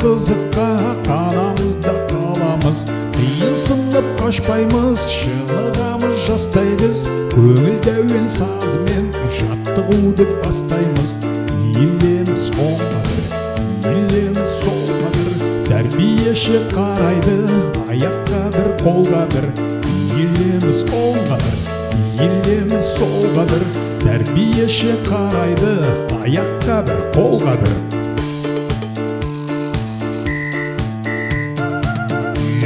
қызыққа қанамыз да қаламыз. Қиынсынып қашпаймыз, шынығамыз жастаймыз. Көңілді әуен сазымен жаттығуды бастаймыз. Иілеміз оңға бір, иілеміз солға бір. Тәрбиеші қарайды, аяққа бір, қолға бір. Иілеміз оңға бір, иілеміз солға бір. Тәрбиеші қарайды, аяққа бір, қолға бір.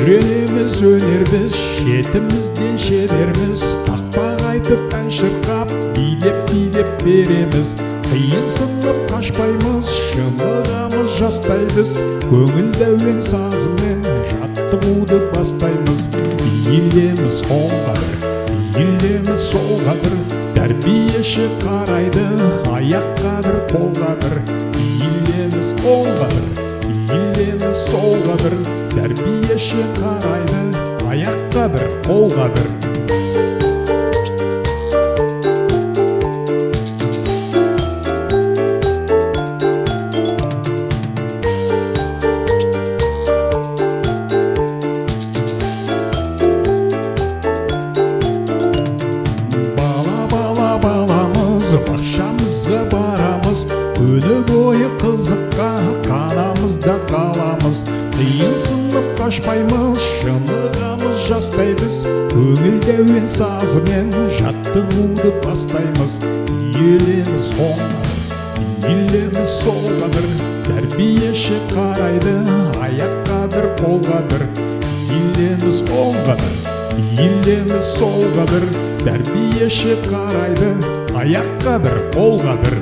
Үйренеміз өнер біз, шетімізден шеберміз. Тақпақ айтып ән шырқап, билеп береміз. Қиынсынып қашпаймыз, шынығамыз жастаймыз. Көңілді әуен сазымен жаттығуды бастаймыз. Иілеміз оңға бір, иілеміз солға бір. Тәрбиеші қарайды, аяққа бір, қолға бір. Иілеміз оңға бір, иілеміз солға бір. Тәрбиеші қарайды, аяққа бір, қолға бір. Баламыз, бақшамызға барамыз. Күні бойы қызыққа қанамыз да қаламыз. Қиынсынып қашпаймыз, шынығамыз жастаймыз. Көңілді әуен сазымен жаттығуды бастаймыз. Иілеміз оңға бір, иілеміз солға бір. Тәрбиеші қарайды, аяққа бір, қолға бір. Иілеміз оңға бір, иілеміз солға бір. Тәрбиеші қарайды, аяққа бір, қолға бір.